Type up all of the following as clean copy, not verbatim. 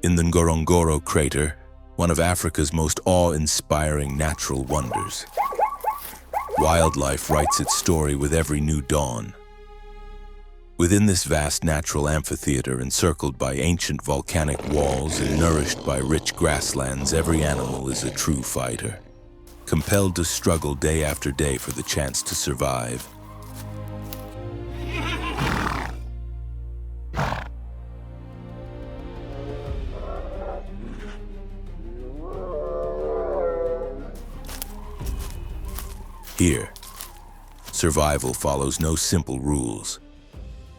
In the Ngorongoro crater, one of Africa's most awe-inspiring natural wonders, wildlife writes its story with every new dawn. Within this vast natural amphitheater encircled by ancient volcanic walls and nourished by rich grasslands, every animal is a true fighter, compelled to struggle day after day for the chance to survive. Here, survival follows no simple rules.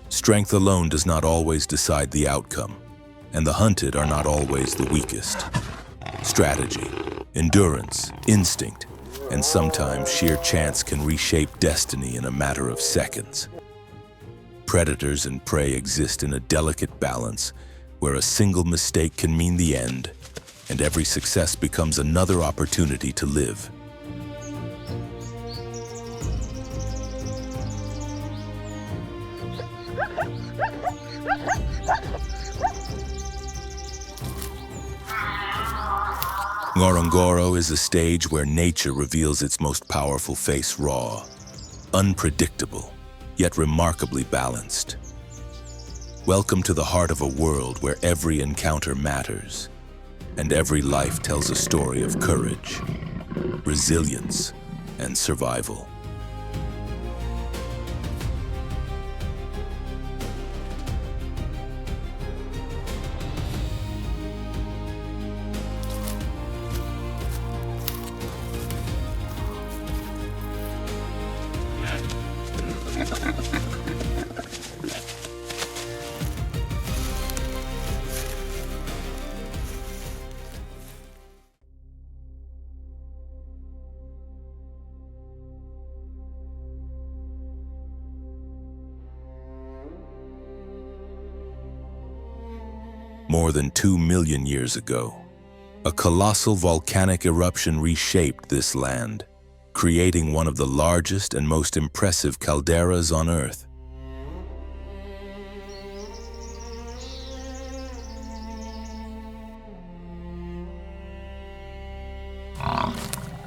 Strength alone does not always decide the outcome, and the hunted are not always the weakest. Strategy, endurance, instinct, and sometimes sheer chance can reshape destiny in a matter of seconds. Predators and prey exist in a delicate balance where a single mistake can mean the end, and every success becomes another opportunity to live. Ngorongoro is a stage where nature reveals its most powerful face raw, unpredictable, yet remarkably balanced. Welcome to the heart of a world where every encounter matters, and every life tells a story of courage, resilience, and survival. More than 2 million years ago, a colossal volcanic eruption reshaped this land, creating one of the largest and most impressive calderas on Earth.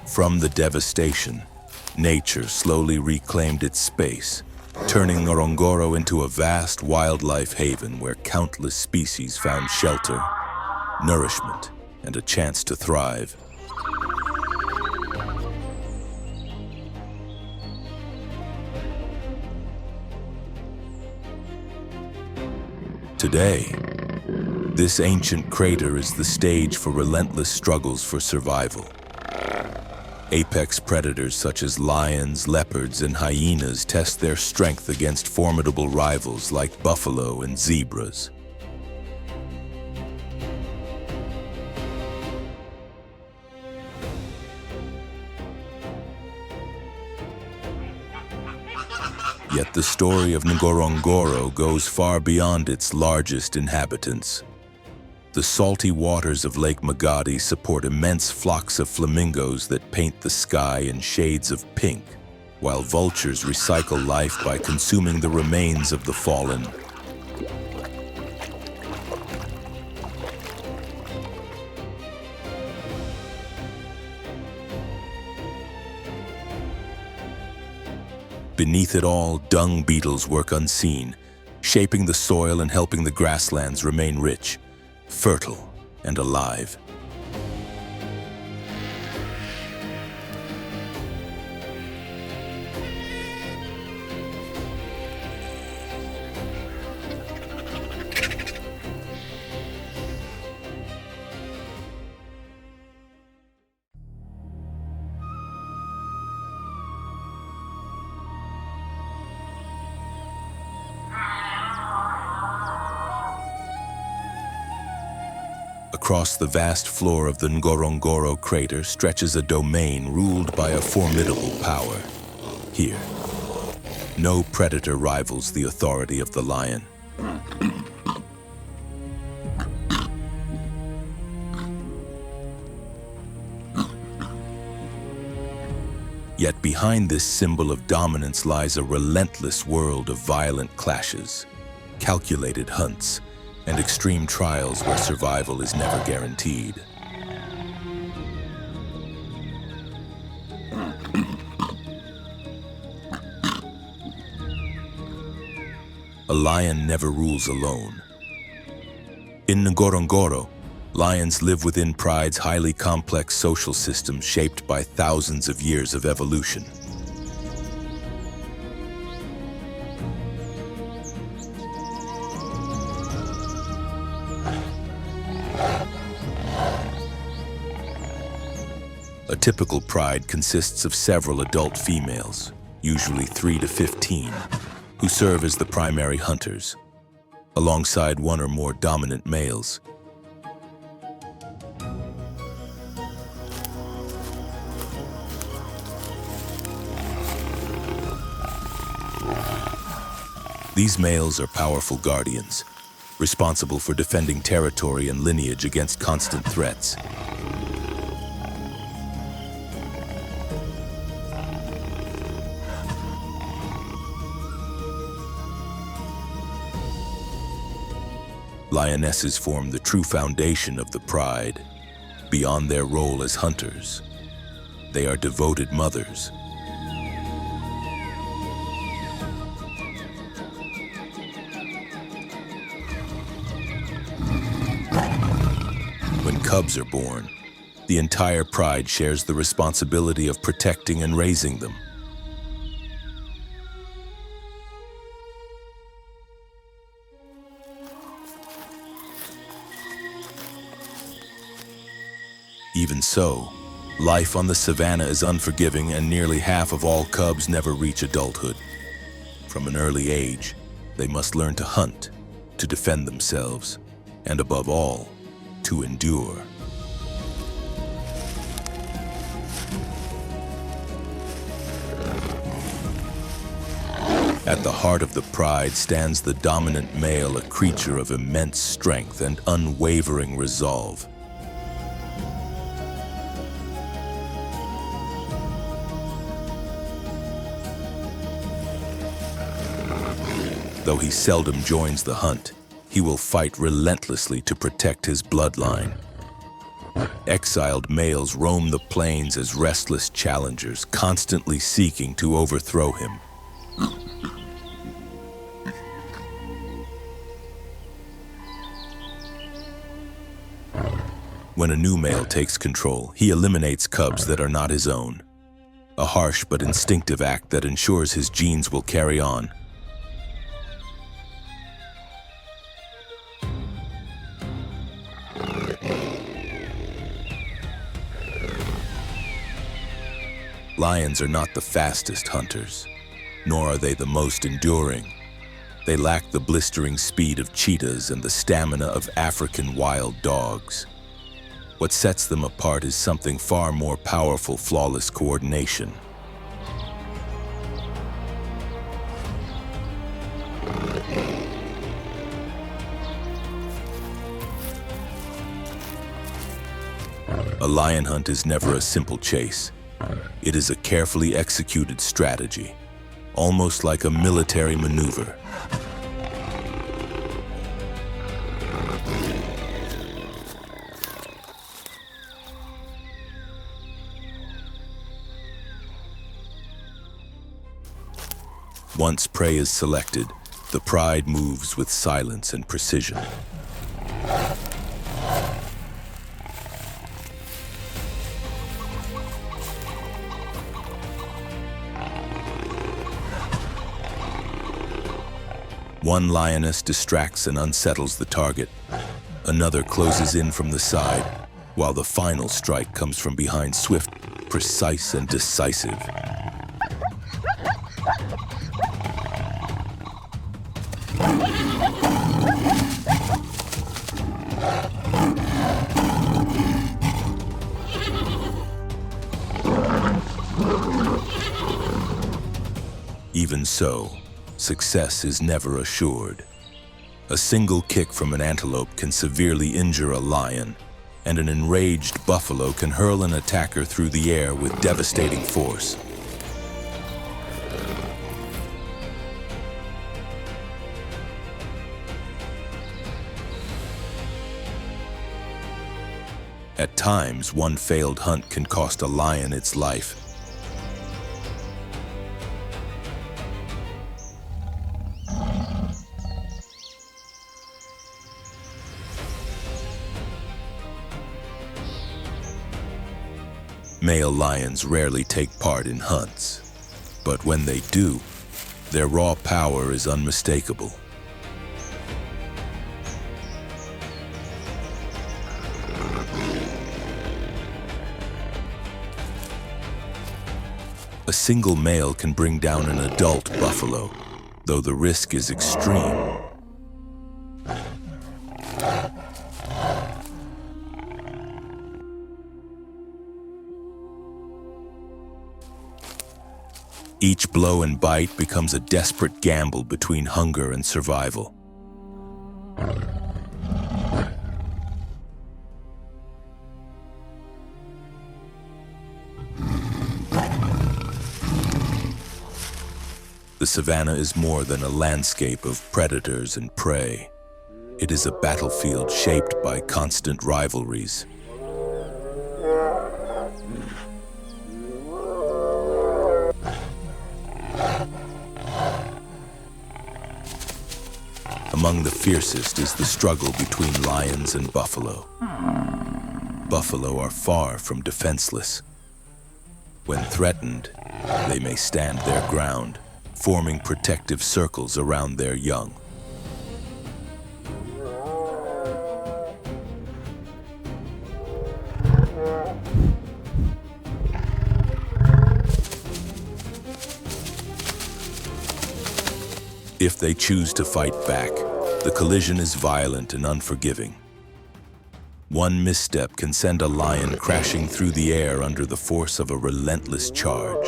From the devastation, nature slowly reclaimed its space, turning Ngorongoro into a vast wildlife haven where countless species found shelter, nourishment, and a chance to thrive. Today, this ancient crater is the stage for relentless struggles for survival. Apex predators such as lions, leopards, and hyenas test their strength against formidable rivals like buffalo and zebras. Yet the story of Ngorongoro goes far beyond its largest inhabitants. The salty waters of Lake Magadi support immense flocks of flamingos that paint the sky in shades of pink, while vultures recycle life by consuming the remains of the fallen. Beneath it all, dung beetles work unseen, shaping the soil and helping the grasslands remain rich, fertile, and alive. Across the vast floor of the Ngorongoro crater stretches a domain ruled by a formidable power. Here, no predator rivals the authority of the lion. Yet behind this symbol of dominance lies a relentless world of violent clashes, calculated hunts, and extreme trials where survival is never guaranteed. A lion never rules alone. In Ngorongoro, lions live within pride's highly complex social system shaped by thousands of years of evolution. A typical pride consists of several adult females, usually 3 to 15, who serve as the primary hunters, alongside one or more dominant males. These males are powerful guardians, responsible for defending territory and lineage against constant threats. Lionesses form the true foundation of the pride. Beyond their role as hunters, they are devoted mothers. When cubs are born, the entire pride shares the responsibility of protecting and raising them. Even so, life on the savannah is unforgiving, and nearly half of all cubs never reach adulthood. From an early age, they must learn to hunt, to defend themselves, and above all, to endure. At the heart of the pride stands the dominant male, a creature of immense strength and unwavering resolve. Though he seldom joins the hunt, he will fight relentlessly to protect his bloodline. Exiled males roam the plains as restless challengers, constantly seeking to overthrow him. When a new male takes control, he eliminates cubs that are not his own. A harsh but instinctive act that ensures his genes will carry on. Lions are not the fastest hunters, nor are they the most enduring. They lack the blistering speed of cheetahs and the stamina of African wild dogs. What sets them apart is something far more powerful: flawless coordination. A lion hunt is never a simple chase. It is a carefully executed strategy, almost like a military maneuver. Once prey is selected, the pride moves with silence and precision. One lioness distracts and unsettles the target. Another closes in from the side, while the final strike comes from behind, swift, precise, and decisive. Even so, success is never assured. A single kick from an antelope can severely injure a lion, and an enraged buffalo can hurl an attacker through the air with devastating force. At times, one failed hunt can cost a lion its life. Male lions rarely take part in hunts, but when they do, their raw power is unmistakable. A single male can bring down an adult buffalo, though the risk is extreme. Each blow and bite becomes a desperate gamble between hunger and survival. The savanna is more than a landscape of predators and prey. It is a battlefield shaped by constant rivalries. Among the fiercest is the struggle between lions and buffalo. Buffalo are far from defenseless. When threatened, they may stand their ground, forming protective circles around their young. If they choose to fight back, the collision is violent and unforgiving. One misstep can send a lion crashing through the air under the force of a relentless charge.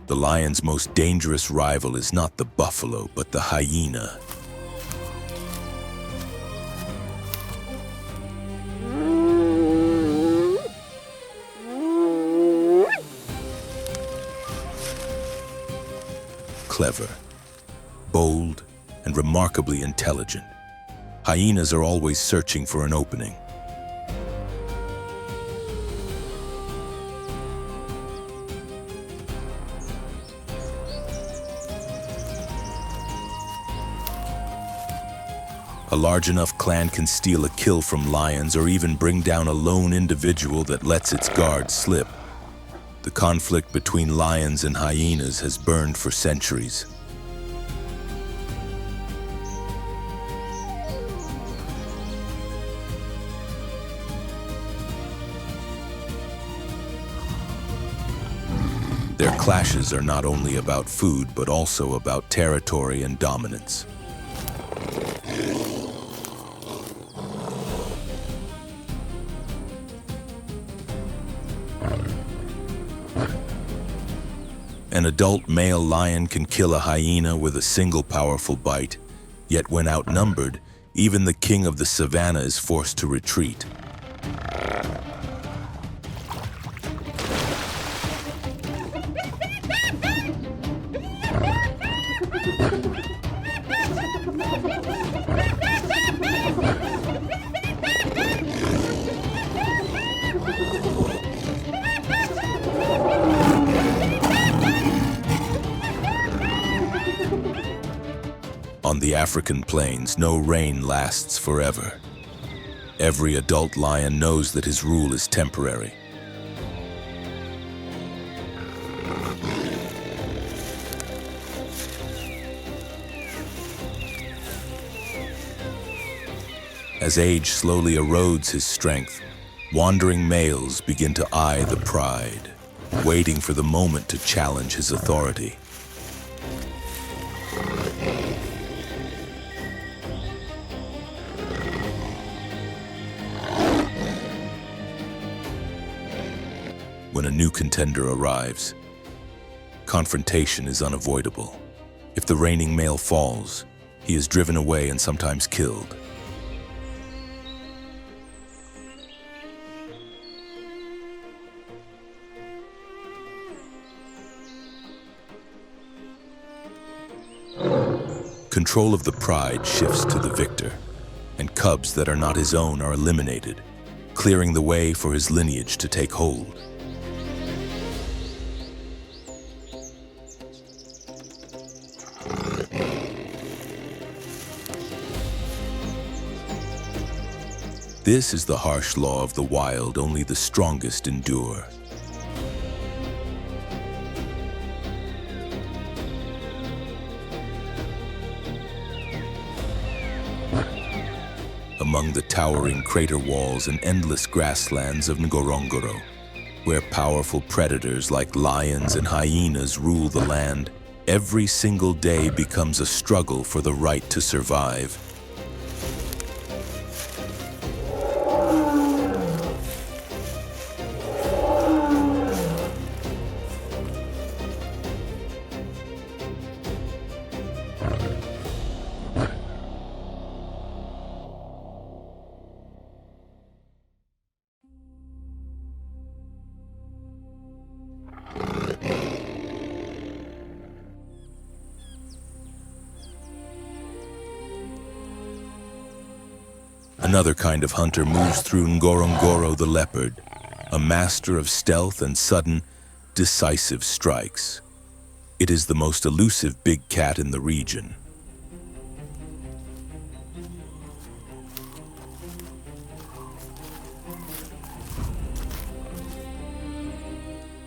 The lion's most dangerous rival is not the buffalo, but the hyena. Clever, bold, and remarkably intelligent, hyenas are always searching for an opening. A large enough clan can steal a kill from lions or even bring down a lone individual that lets its guard slip. The conflict between lions and hyenas has burned for centuries. Their clashes are not only about food, but also about territory and dominance. An adult male lion can kill a hyena with a single powerful bite, yet when outnumbered, even the king of the savanna is forced to retreat. On the African plains, no reign lasts forever. Every adult lion knows that his rule is temporary. As age slowly erodes his strength, wandering males begin to eye the pride, waiting for the moment to challenge his authority. When a new contender arrives, confrontation is unavoidable. If the reigning male falls, he is driven away and sometimes killed. Control of the pride shifts to the victor, and cubs that are not his own are eliminated, clearing the way for his lineage to take hold. This is the harsh law of the wild, only the strongest endure. Among the towering crater walls and endless grasslands of Ngorongoro, where powerful predators like lions and hyenas rule the land, every single day becomes a struggle for the right to survive. Another kind of hunter moves through Ngorongoro the leopard, a master of stealth and sudden, decisive strikes. It is the most elusive big cat in the region.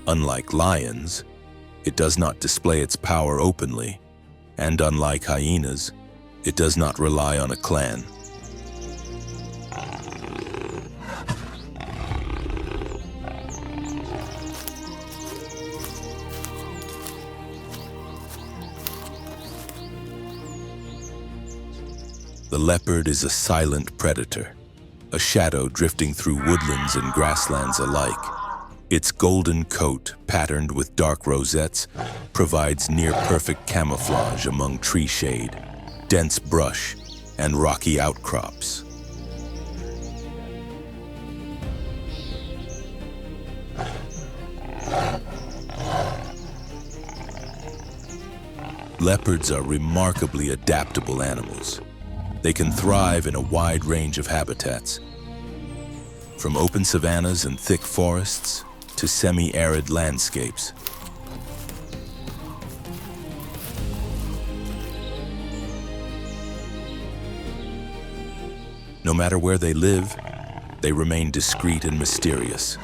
Unlike lions, it does not display its power openly, and unlike hyenas, it does not rely on a clan. The leopard is a silent predator, a shadow drifting through woodlands and grasslands alike. Its golden coat, patterned with dark rosettes, provides near-perfect camouflage among tree shade, dense brush, and rocky outcrops. Leopards are remarkably adaptable animals. They can thrive in a wide range of habitats, from open savannas and thick forests to semi-arid landscapes. No matter where they live, they remain discreet and mysterious,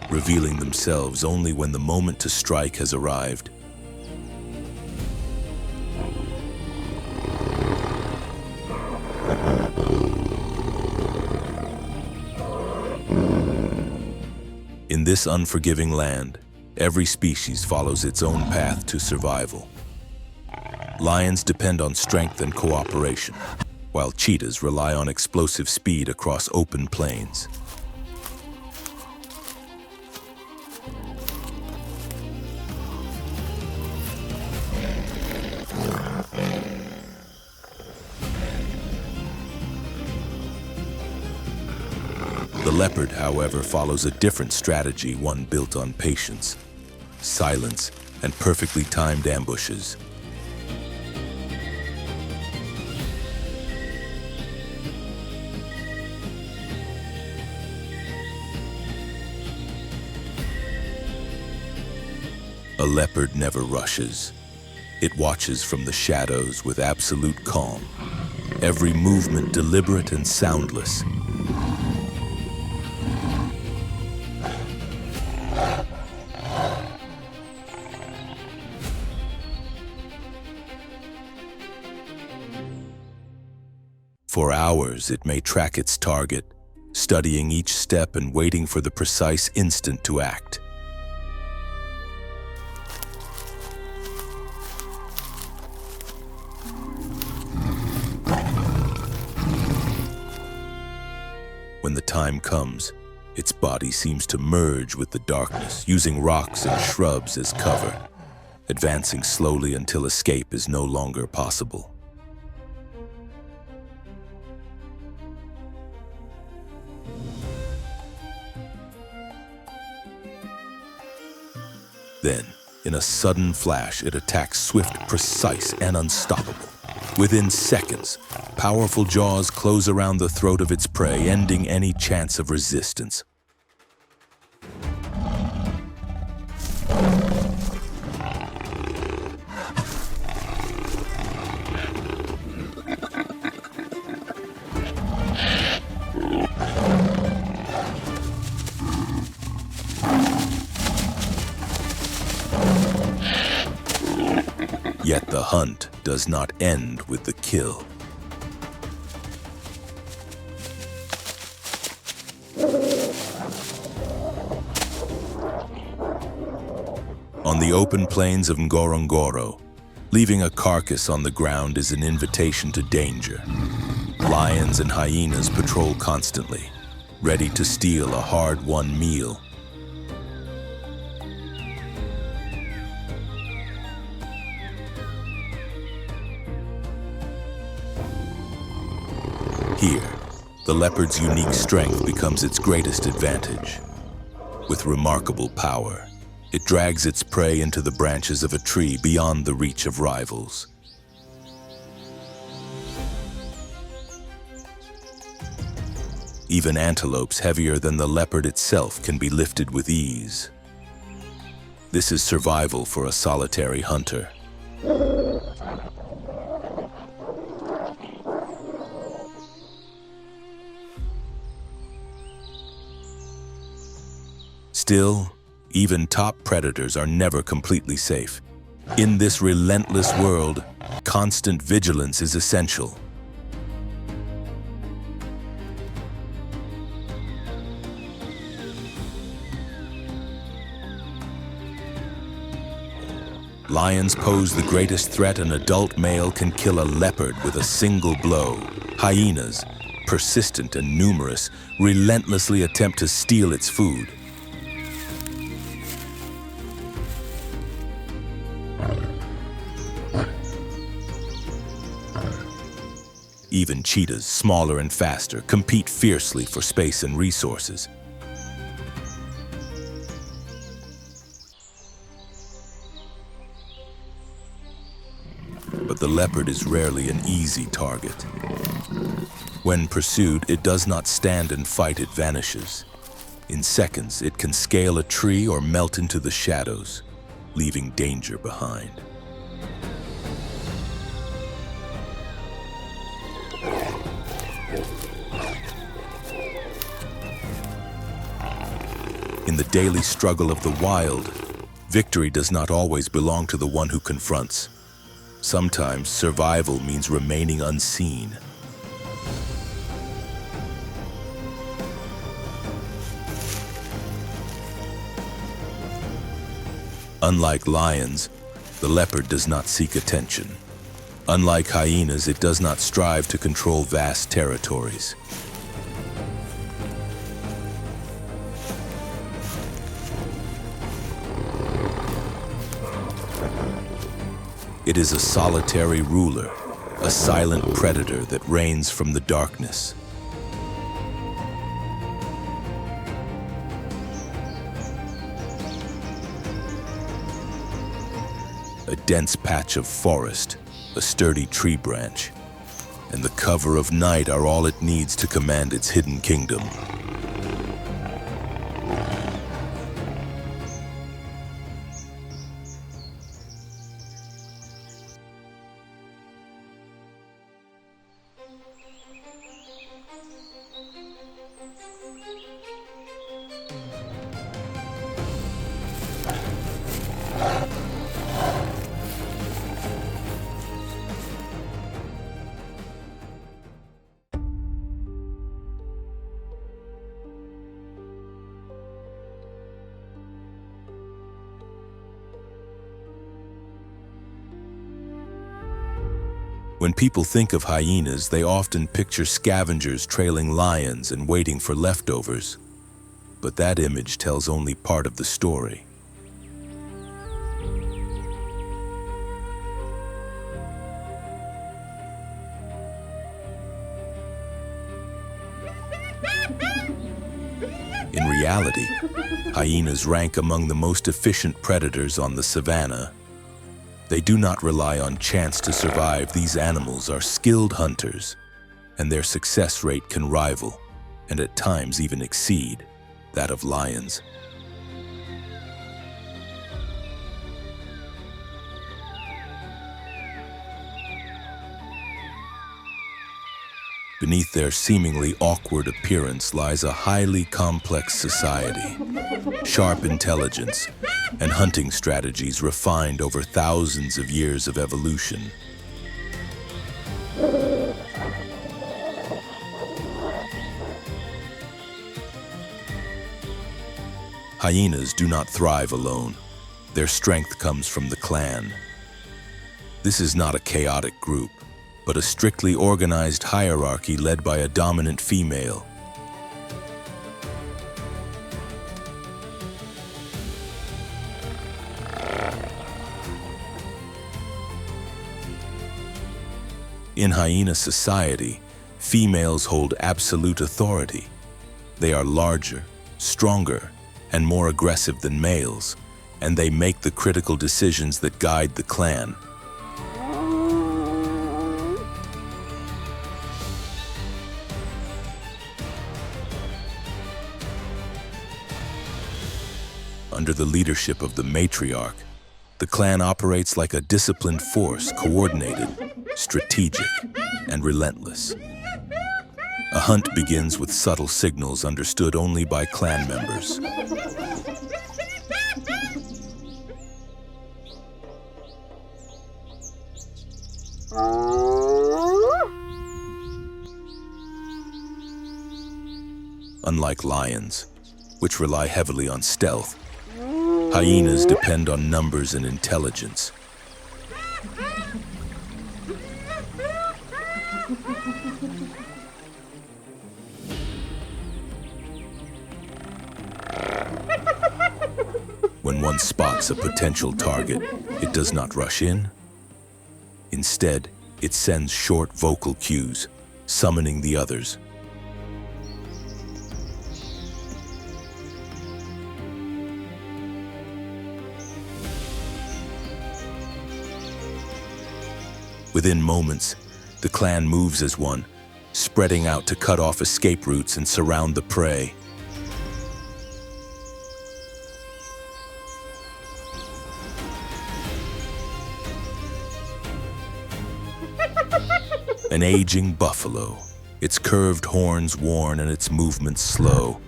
revealing themselves only when the moment to strike has arrived. In this unforgiving land, every species follows its own path to survival. Lions depend on strength and cooperation, while cheetahs rely on explosive speed across open plains. The leopard, however, follows a different strategy, one built on patience, silence, and perfectly timed ambushes. A leopard never rushes. It watches from the shadows with absolute calm, every movement deliberate and soundless. For hours, it may track its target, studying each step and waiting for the precise instant to act. When the time comes, its body seems to merge with the darkness, using rocks and shrubs as cover, advancing slowly until escape is no longer possible. Then, in a sudden flash, it attacks swift, precise, and unstoppable. Within seconds, powerful jaws close around the throat of its prey, ending any chance of resistance. Yet the hunt does not end with the kill. On the open plains of Ngorongoro, leaving a carcass on the ground is an invitation to danger. Lions and hyenas patrol constantly, ready to steal a hard-won meal. Here, the leopard's unique strength becomes its greatest advantage. With remarkable power, it drags its prey into the branches of a tree beyond the reach of rivals. Even antelopes heavier than the leopard itself can be lifted with ease. This is survival for a solitary hunter. Still, even top predators are never completely safe. In this relentless world, constant vigilance is essential. Lions pose the greatest threat. An adult male can kill a leopard with a single blow. Hyenas, persistent and numerous, relentlessly attempt to steal its food. Even cheetahs, smaller and faster, compete fiercely for space and resources. But the leopard is rarely an easy target. When pursued, it does not stand and fight, it vanishes. In seconds, it can scale a tree or melt into the shadows, leaving danger behind. In the daily struggle of the wild, victory does not always belong to the one who confronts. Sometimes survival means remaining unseen. Unlike lions, the leopard does not seek attention. Unlike hyenas, it does not strive to control vast territories. It is a solitary ruler, a silent predator that reigns from the darkness. A dense patch of forest, a sturdy tree branch, and the cover of night are all it needs to command its hidden kingdom. When people think of hyenas, they often picture scavengers trailing lions and waiting for leftovers. But that image tells only part of the story. In reality, hyenas rank among the most efficient predators on the savanna. They do not rely on chance to survive. These animals are skilled hunters, and their success rate can rival, and at times even exceed, that of lions. Beneath their seemingly awkward appearance lies a highly complex society, sharp intelligence, and hunting strategies refined over thousands of years of evolution. Hyenas do not thrive alone. Their strength comes from the clan. This is not a chaotic group, but a strictly organized hierarchy led by a dominant female. In hyena society, females hold absolute authority. They are larger, stronger, and more aggressive than males, and they make the critical decisions that guide the clan. Under the leadership of the matriarch, the clan operates like a disciplined force, coordinated, strategic, and relentless. A hunt begins with subtle signals understood only by clan members. Unlike lions, which rely heavily on stealth, hyenas depend on numbers and intelligence. When one spots a potential target, it does not rush in. Instead, it sends short vocal cues, summoning the others. Within moments, the clan moves as one, spreading out to cut off escape routes and surround the prey. An aging buffalo, its curved horns worn and its movements slow,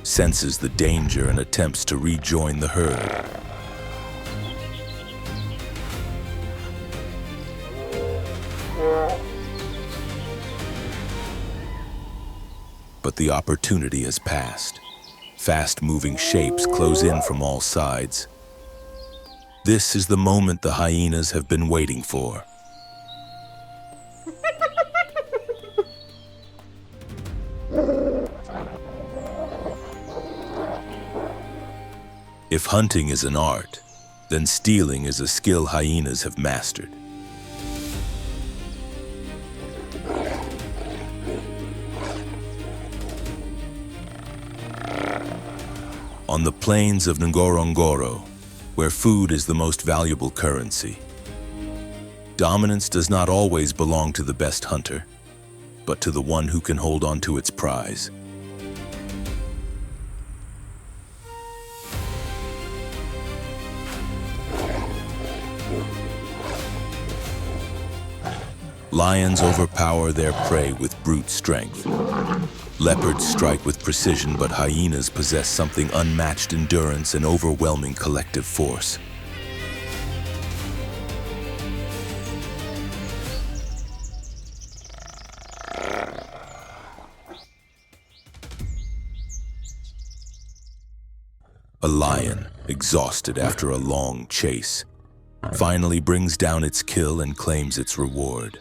senses the danger and attempts to rejoin the herd. But the opportunity has passed. Fast-moving shapes close in from all sides. This is the moment the hyenas have been waiting for. If hunting is an art, then stealing is a skill hyenas have mastered. On the plains of Ngorongoro, where food is the most valuable currency, dominance does not always belong to the best hunter, but to the one who can hold on to its prize. Lions overpower their prey with brute strength. Leopards strike with precision, but hyenas possess something unmatched: endurance and overwhelming collective force. A lion, exhausted after a long chase, finally brings down its kill and claims its reward.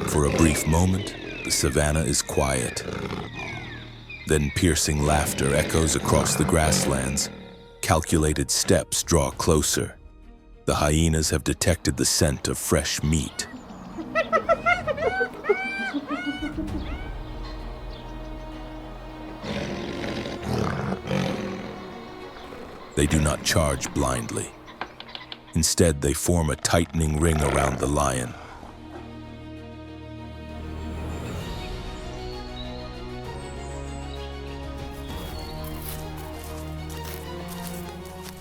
For a brief moment, the savannah is quiet. Then piercing laughter echoes across the grasslands. Calculated steps draw closer. The hyenas have detected the scent of fresh meat. They do not charge blindly. Instead, they form a tightening ring around the lion.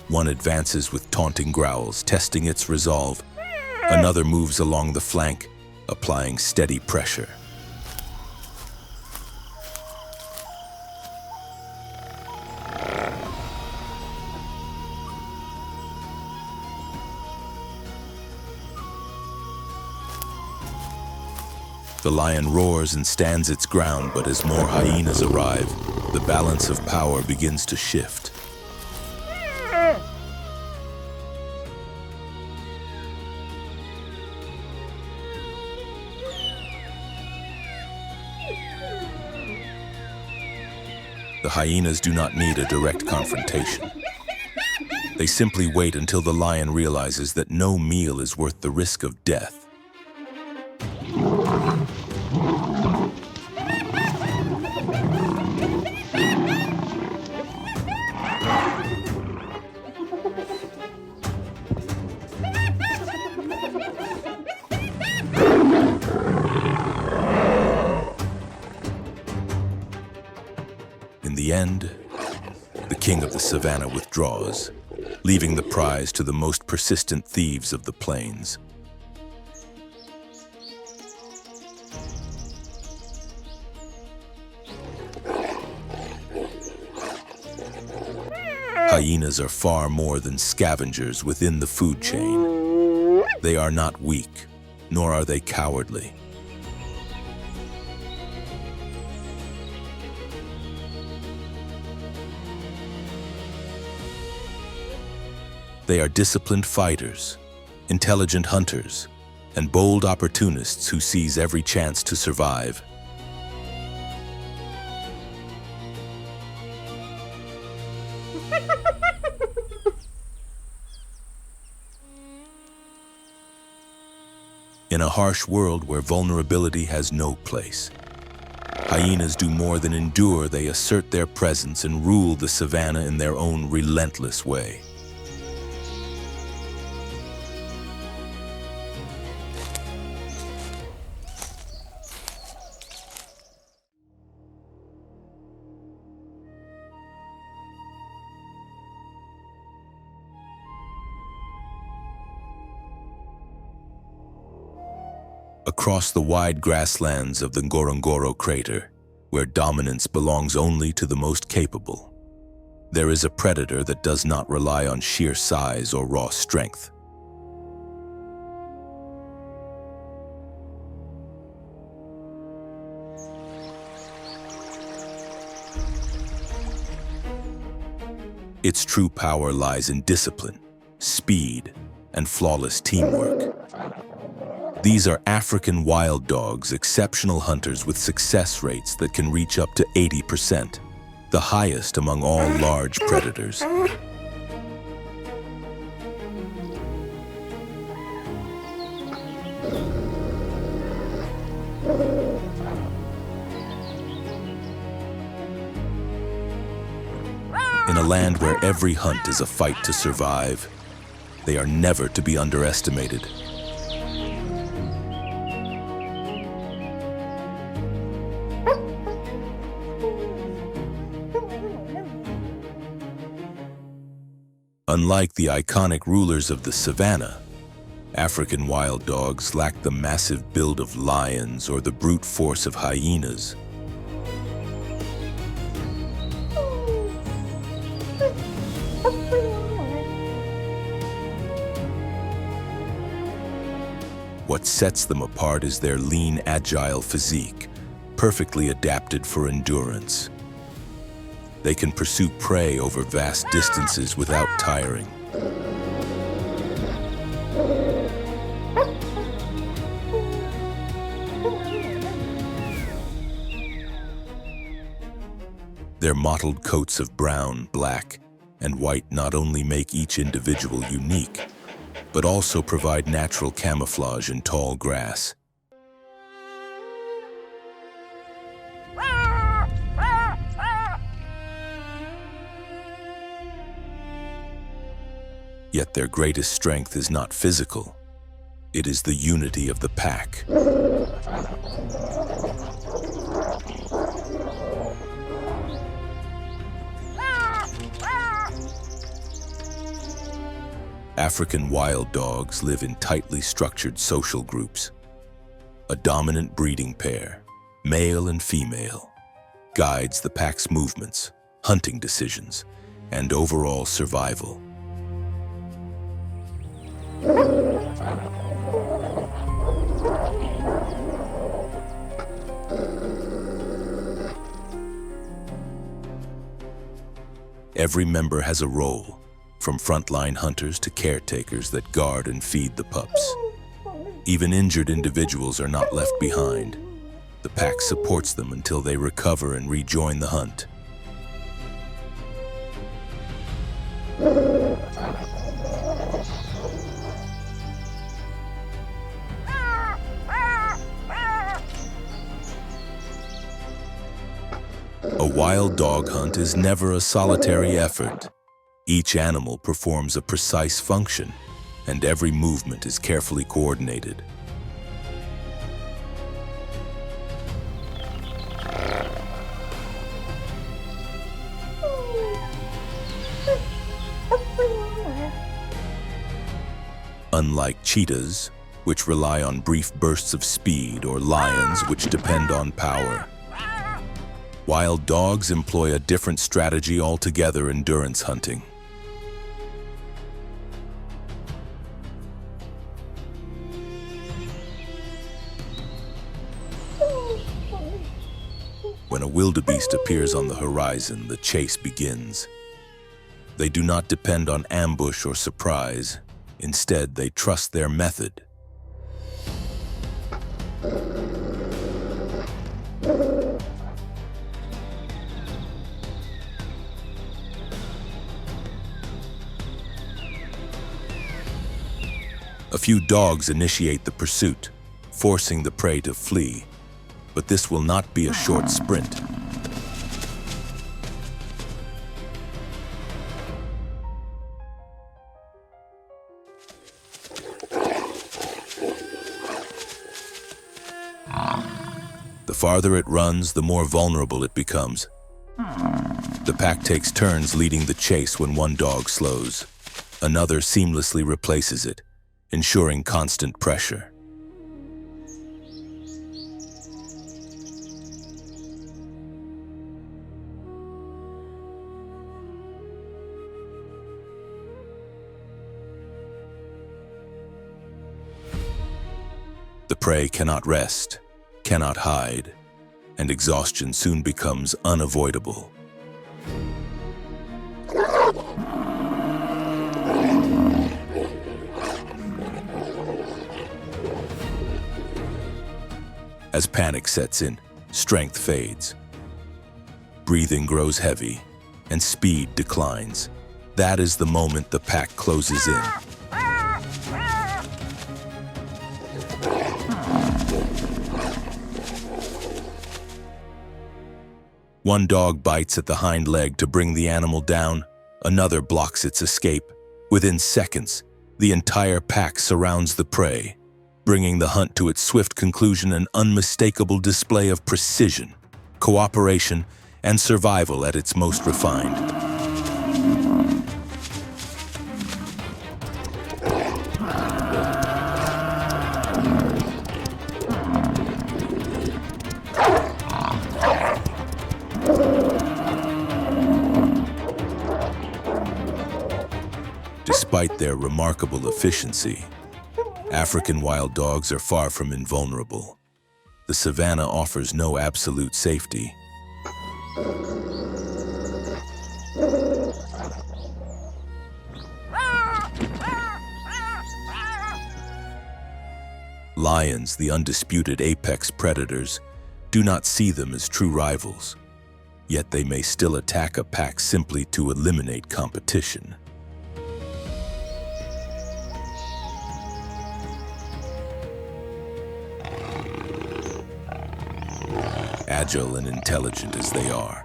One advances with taunting growls, testing its resolve. Another moves along the flank, applying steady pressure. The lion roars and stands its ground, but as more hyenas arrive, the balance of power begins to shift. The hyenas do not need a direct confrontation. They simply wait until the lion realizes that no meal is worth the risk of death. In the end, the king of the savannah withdraws, leaving the prize to the most persistent thieves of the plains. Hyenas are far more than scavengers within the food chain. They are not weak, nor are they cowardly. They are disciplined fighters, intelligent hunters, and bold opportunists who seize every chance to survive. In a harsh world where vulnerability has no place, hyenas do more than endure. They assert their presence and rule the savannah in their own relentless way. Across the wide grasslands of the Ngorongoro crater, where dominance belongs only to the most capable, there is a predator that does not rely on sheer size or raw strength. Its true power lies in discipline, speed, and flawless teamwork. These are African wild dogs, exceptional hunters with success rates that can reach up to 80%, the highest among all large predators. In a land where every hunt is a fight to survive, they are never to be underestimated. Unlike the iconic rulers of the savannah, African wild dogs lack the massive build of lions or the brute force of hyenas. What sets them apart is their lean, agile physique, perfectly adapted for endurance. They can pursue prey over vast distances without tiring. Their mottled coats of brown, black, and white not only make each individual unique, but also provide natural camouflage in tall grass. Yet their greatest strength is not physical. It is the unity of the pack. African wild dogs live in tightly structured social groups. A dominant breeding pair, male and female, guides the pack's movements, hunting decisions, and overall survival. Every member has a role, from frontline hunters to caretakers that guard and feed the pups. Even injured individuals are not left behind. The pack supports them until they recover and rejoin the hunt. A wild dog hunt is never a solitary effort. Each animal performs a precise function, and every movement is carefully coordinated. Unlike cheetahs, which rely on brief bursts of speed, or lions, which depend on power, wild dogs employ a different strategy altogether: endurance hunting. When a wildebeest appears on the horizon, the chase begins. They do not depend on ambush or surprise. Instead, they trust their method. A few dogs initiate the pursuit, forcing the prey to flee. But this will not be a short sprint. The farther it runs, the more vulnerable it becomes. The pack takes turns leading the chase. When one dog slows, another seamlessly replaces it, ensuring constant pressure. The prey cannot rest, cannot hide, and exhaustion soon becomes unavoidable. As panic sets in, strength fades. Breathing grows heavy, and speed declines. That is the moment the pack closes in. One dog bites at the hind leg to bring the animal down. Another blocks its escape. Within seconds, the entire pack surrounds the prey, bringing the hunt to its swift conclusion, an unmistakable display of precision, cooperation, and survival at its most refined. Despite their remarkable efficiency, African wild dogs are far from invulnerable. The savanna offers no absolute safety. Lions, the undisputed apex predators, do not see them as true rivals. Yet they may still attack a pack simply to eliminate competition. Agile and intelligent as they are,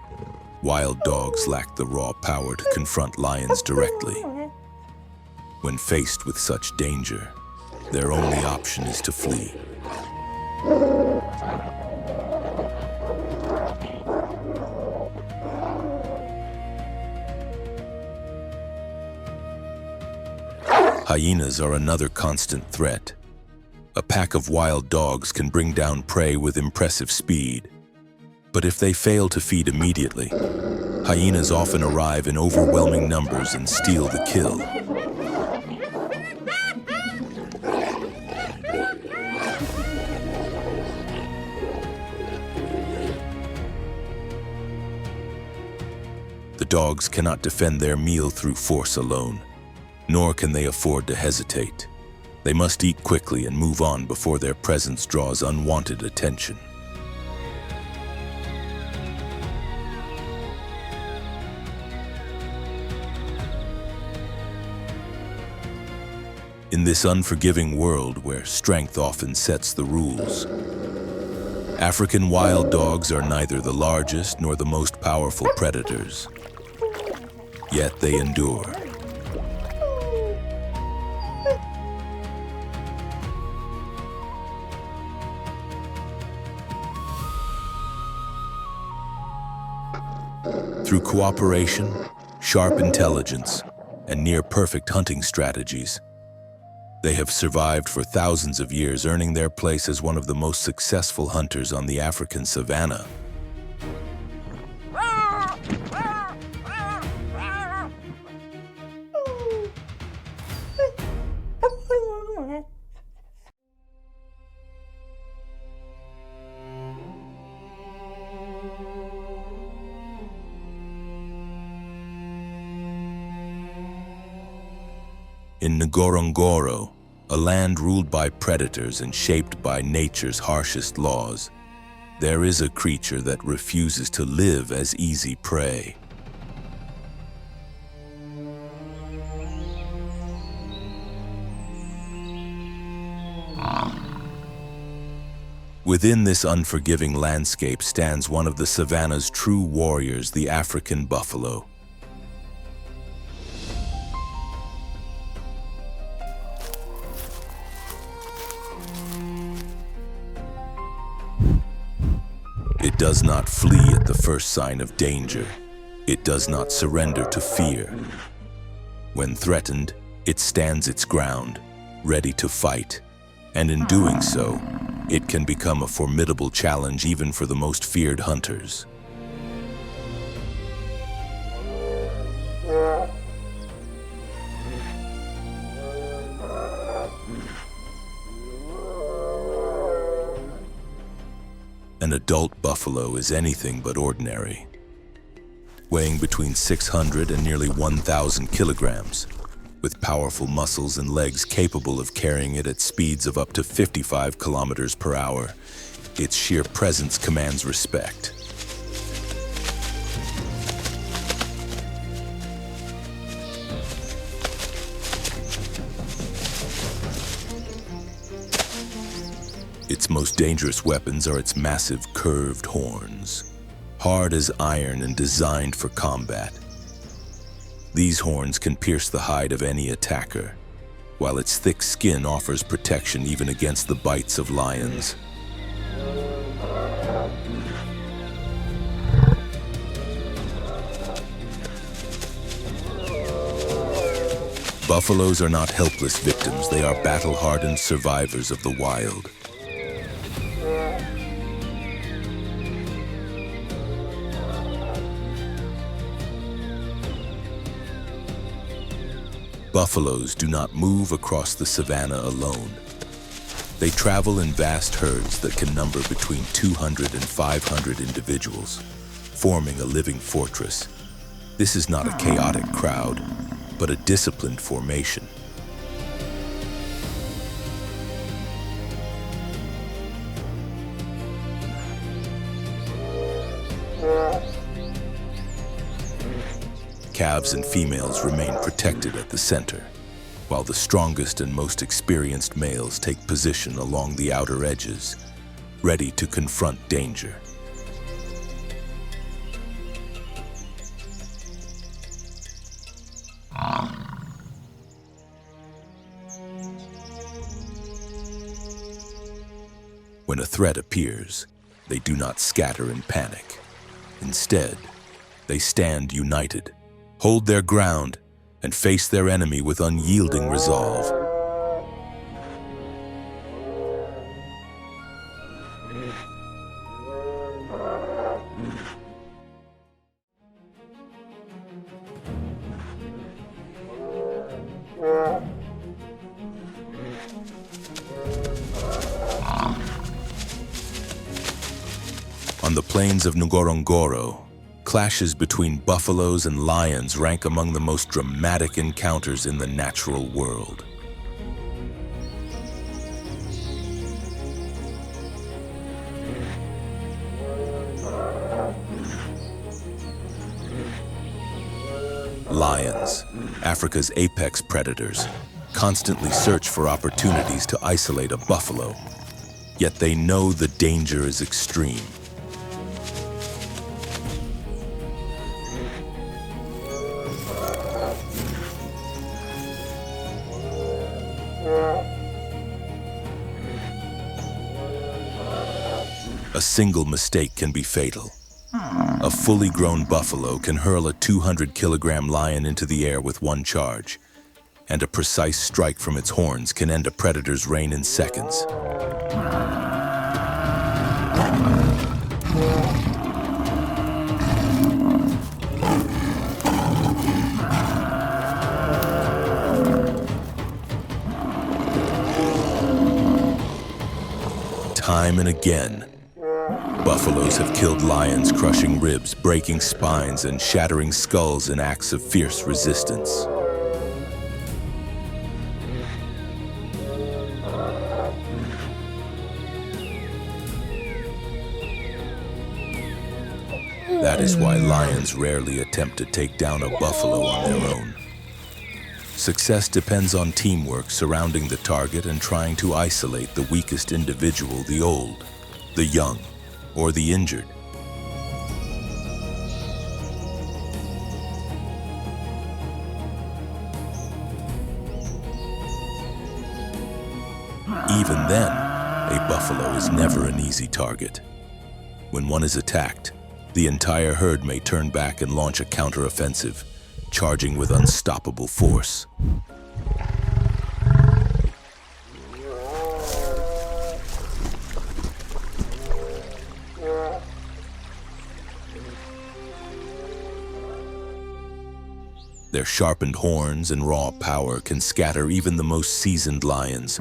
wild dogs lack the raw power to confront lions directly. When faced with such danger, their only option is to flee. Hyenas are another constant threat. A pack of wild dogs can bring down prey with impressive speed. But if they fail to feed immediately, hyenas often arrive in overwhelming numbers and steal the kill. The dogs cannot defend their meal through force alone, nor can they afford to hesitate. They must eat quickly and move on before their presence draws unwanted attention. In this unforgiving world where strength often sets the rules, African wild dogs are neither the largest nor the most powerful predators. Yet they endure. Through cooperation, sharp intelligence, and near-perfect hunting strategies, they have survived for thousands of years, earning their place as one of the most successful hunters on the African savanna. In Ngorongoro, a land ruled by predators and shaped by nature's harshest laws, there is a creature that refuses to live as easy prey. Within this unforgiving landscape stands one of the savanna's true warriors, the African buffalo. It does not flee at the first sign of danger. It does not surrender to fear. When threatened, it stands its ground, ready to fight. And in doing so, it can become a formidable challenge even for the most feared hunters. An adult buffalo is anything but ordinary, weighing between 600 and nearly 1,000 kilograms, with powerful muscles and legs capable of carrying it at speeds of up to 55 kilometers per hour. Its sheer presence commands respect. Its most dangerous weapons are its massive curved horns, hard as iron and designed for combat. These horns can pierce the hide of any attacker, while its thick skin offers protection even against the bites of lions. Buffaloes are not helpless victims, they are battle-hardened survivors of the wild. Buffaloes do not move across the savanna alone. They travel in vast herds that can number between 200 and 500 individuals, forming a living fortress. This is not a chaotic crowd, but a disciplined formation. Calves and females remain protected at the center, while the strongest and most experienced males take position along the outer edges, ready to confront danger. When a threat appears, they do not scatter in panic. Instead, they stand united, hold their ground, and face their enemy with unyielding resolve. On the plains of Ngorongoro, clashes between buffaloes and lions rank among the most dramatic encounters in the natural world. Lions, Africa's apex predators, constantly search for opportunities to isolate a buffalo, yet they know the danger is extreme. A single mistake can be fatal. A fully grown buffalo can hurl a 200-kilogram lion into the air with one charge, and a precise strike from its horns can end a predator's reign in seconds. Time and again, buffaloes have killed lions, crushing ribs, breaking spines, and shattering skulls in acts of fierce resistance. That is why lions rarely attempt to take down a buffalo on their own. Success depends on teamwork surrounding the target and trying to isolate the weakest individual, the old, the young, or the injured. Even then, a buffalo is never an easy target. When one is attacked, the entire herd may turn back and launch a counteroffensive, charging with unstoppable force. Their sharpened horns and raw power can scatter even the most seasoned lions,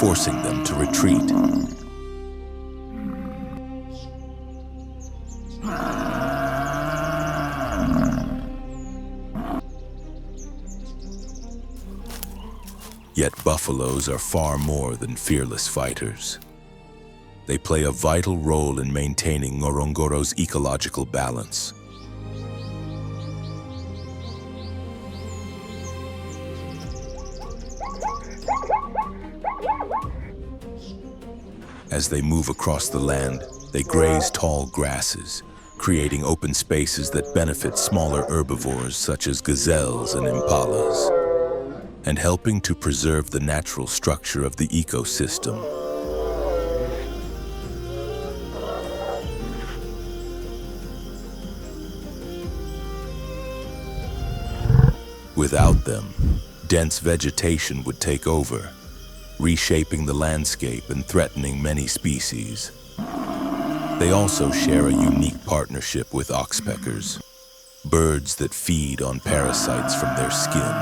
forcing them to retreat. Yet buffaloes are far more than fearless fighters. They play a vital role in maintaining Ngorongoro's ecological balance. As they move across the land, they graze tall grasses, creating open spaces that benefit smaller herbivores such as gazelles and impalas, and helping to preserve the natural structure of the ecosystem. Without them, dense vegetation would take over, reshaping the landscape and threatening many species. They also share a unique partnership with oxpeckers, birds that feed on parasites from their skin.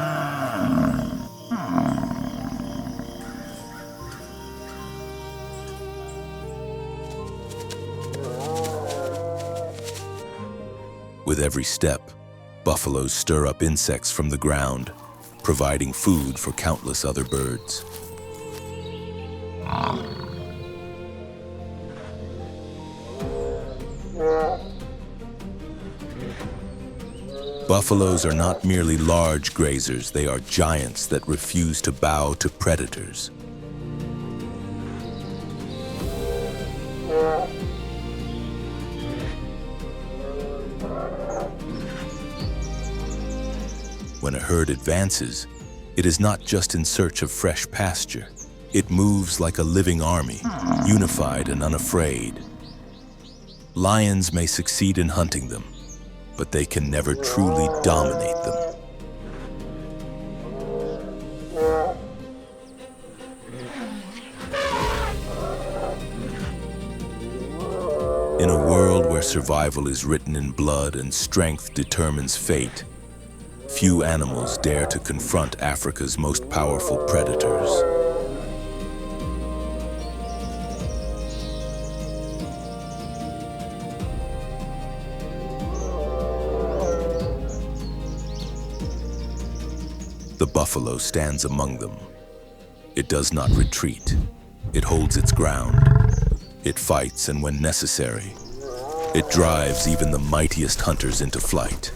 With every step, buffaloes stir up insects from the ground, providing food for countless other birds. Buffaloes are not merely large grazers, they are giants that refuse to bow to predators. When a herd advances, it is not just in search of fresh pasture. It moves like a living army, unified and unafraid. Lions may succeed in hunting them, but they can never truly dominate them. In a world where survival is written in blood and strength determines fate, few animals dare to confront Africa's most powerful predators. The buffalo stands among them. It does not retreat. It holds its ground. It fights, and when necessary, it drives even the mightiest hunters into flight.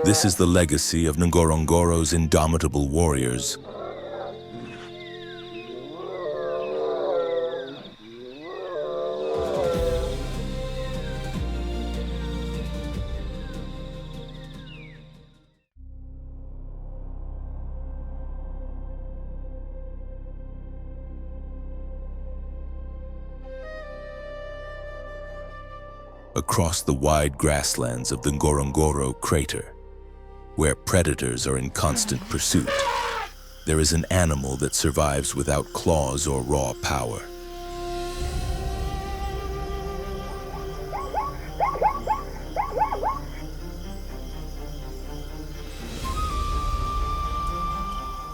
This is the legacy of Ngorongoro's indomitable warriors. Across the wide grasslands of the Ngorongoro crater, where predators are in constant pursuit, there is an animal that survives without claws or raw power.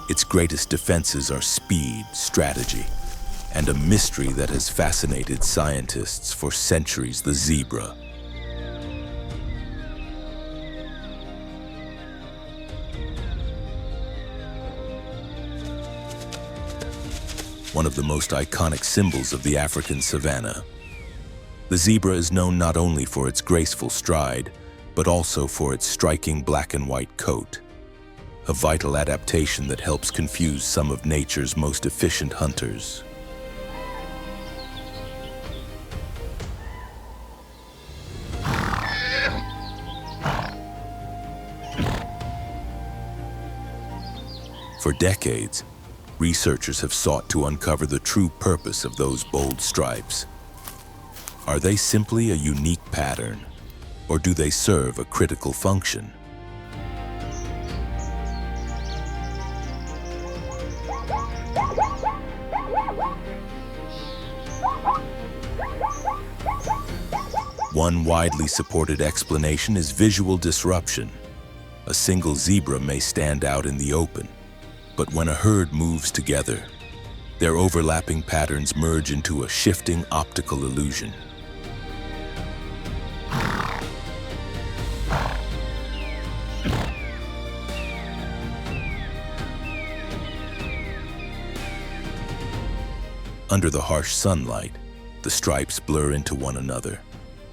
Its greatest defenses are speed, strategy, and a mystery that has fascinated scientists for centuries: the zebra. One of the most iconic symbols of the African savanna. The zebra is known not only for its graceful stride, but also for its striking black and white coat, a vital adaptation that helps confuse some of nature's most efficient hunters. For decades, researchers have sought to uncover the true purpose of those bold stripes. Are they simply a unique pattern, or do they serve a critical function? One widely supported explanation is visual disruption. A single zebra may stand out in the open, but when a herd moves together, their overlapping patterns merge into a shifting optical illusion. Under the harsh sunlight, the stripes blur into one another,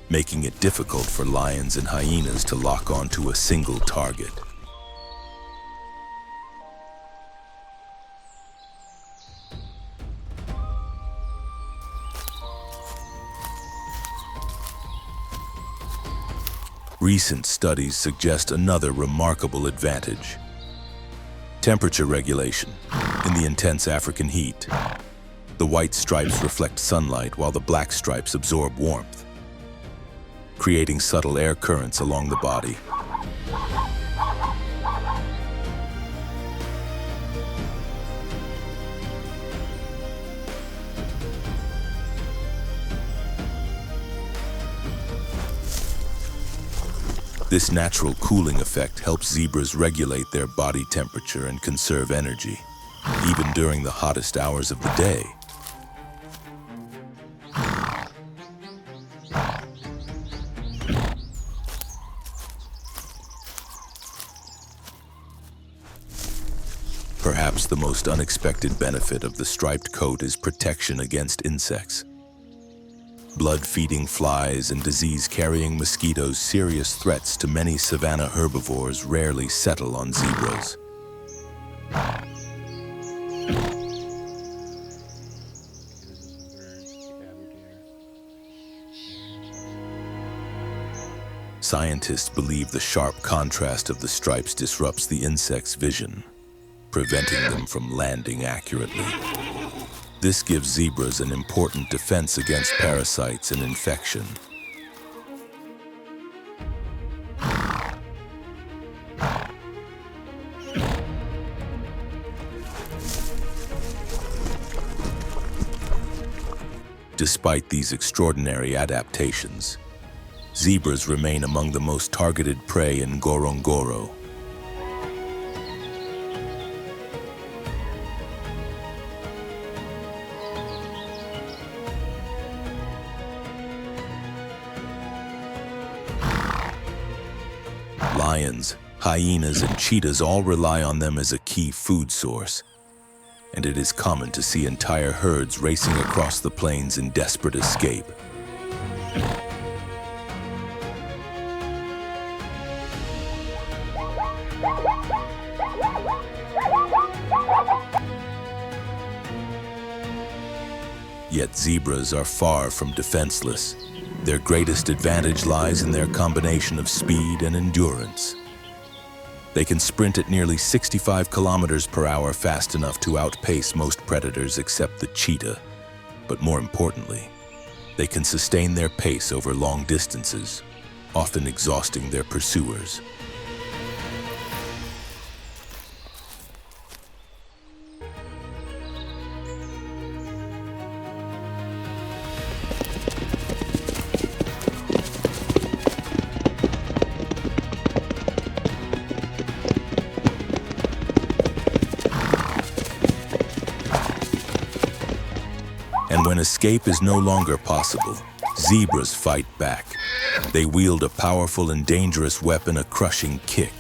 making it difficult for lions and hyenas to lock onto a single target. Recent studies suggest another remarkable advantage: temperature regulation. In the intense African heat, the white stripes reflect sunlight while the black stripes absorb warmth, creating subtle air currents along the body. This natural cooling effect helps zebras regulate their body temperature and conserve energy, even during the hottest hours of the day. Perhaps the most unexpected benefit of the striped coat is protection against insects. Blood-feeding flies and disease-carrying mosquitoes, serious threats to many savanna herbivores, rarely settle on zebras. Scientists believe the sharp contrast of the stripes disrupts the insect's vision, preventing them from landing accurately. This gives zebras an important defense against parasites and infection. Despite these extraordinary adaptations, zebras remain among the most targeted prey in Ngorongoro. Lions, hyenas, and cheetahs all rely on them as a key food source, and it is common to see entire herds racing across the plains in desperate escape. Yet zebras are far from defenseless. Their greatest advantage lies in their combination of speed and endurance. They can sprint at nearly 65 kilometers per hour, fast enough to outpace most predators except the cheetah. But more importantly, they can sustain their pace over long distances, often exhausting their pursuers. And when escape is no longer possible, zebras fight back. They wield a powerful and dangerous weapon, a crushing kick.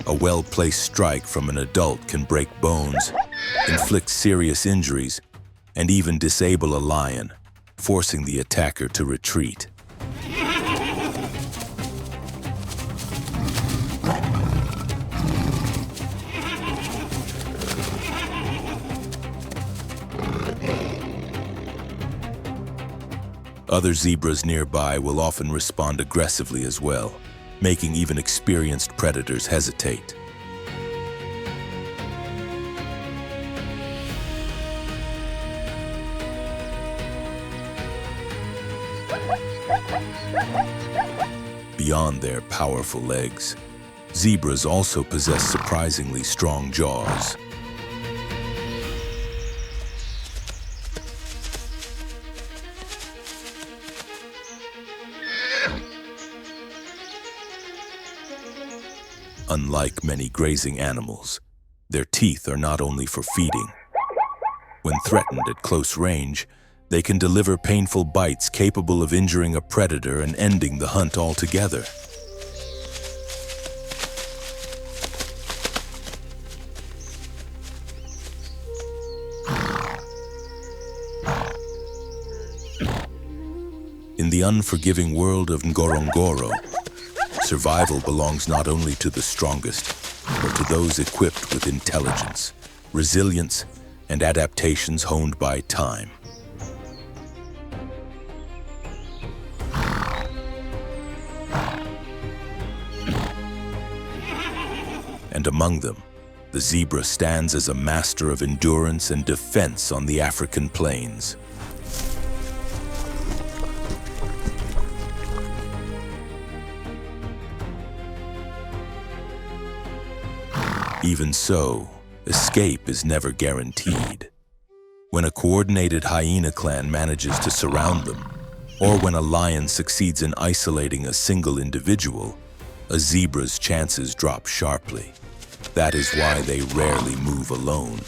A well-placed strike from an adult can break bones, inflict serious injuries, and even disable a lion, forcing the attacker to retreat. Other zebras nearby will often respond aggressively as well, making even experienced predators hesitate. Beyond their powerful legs, zebras also possess surprisingly strong jaws. Unlike many grazing animals, their teeth are not only for feeding. When threatened at close range, they can deliver painful bites capable of injuring a predator and ending the hunt altogether. In the unforgiving world of Ngorongoro, survival belongs not only to the strongest, but to those equipped with intelligence, resilience, and adaptations honed by time. And among them, the zebra stands as a master of endurance and defense on the African plains. Even so, escape is never guaranteed. When a coordinated hyena clan manages to surround them, or when a lion succeeds in isolating a single individual, a zebra's chances drop sharply. That is why they rarely move alone.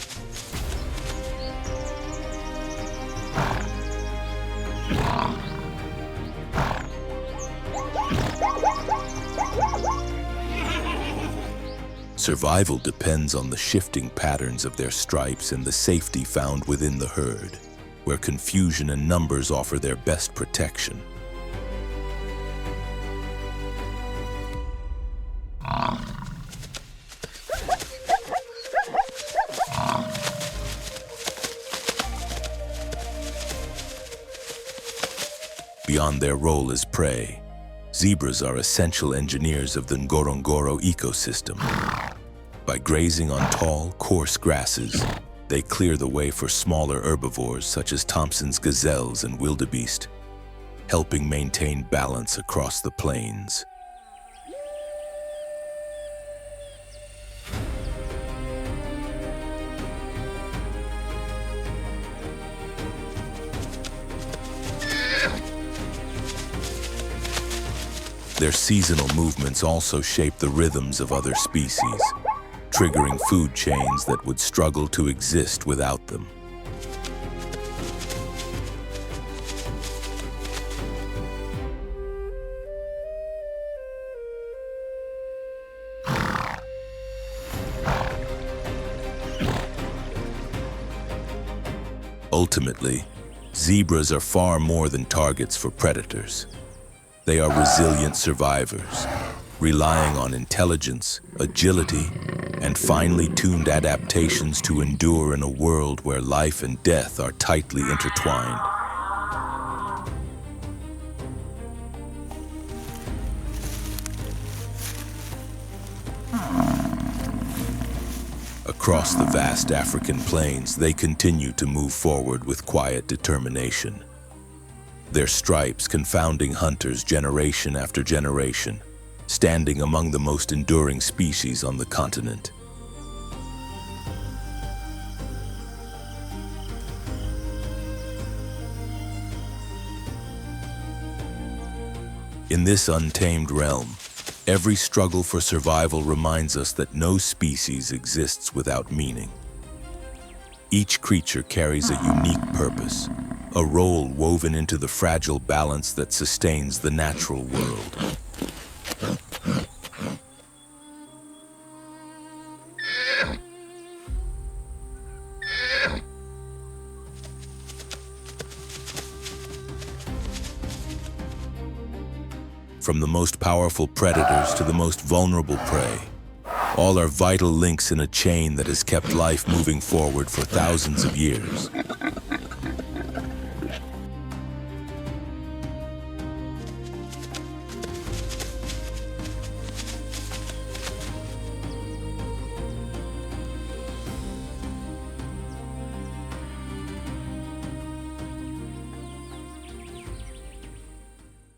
Survival depends on the shifting patterns of their stripes and the safety found within the herd, where confusion and numbers offer their best protection. beyond their role as prey. Zebras are essential engineers of the Ngorongoro ecosystem. By grazing on tall, coarse grasses, they clear the way for smaller herbivores such as Thompson's gazelles and wildebeest, helping maintain balance across the plains. Their seasonal movements also shape the rhythms of other species, triggering food chains that would struggle to exist without them. Ultimately, zebras are far more than targets for predators. They are resilient survivors, relying on intelligence, agility, and finely tuned adaptations to endure in a world where life and death are tightly intertwined. Across the vast African plains, they continue to move forward with quiet determination. Their stripes confounding hunters generation after generation, standing among the most enduring species on the continent. In this untamed realm, every struggle for survival reminds us that no species exists without meaning. Each creature carries a unique purpose, a role woven into the fragile balance that sustains the natural world. From the most powerful predators to the most vulnerable prey, all are vital links in a chain that has kept life moving forward for thousands of years.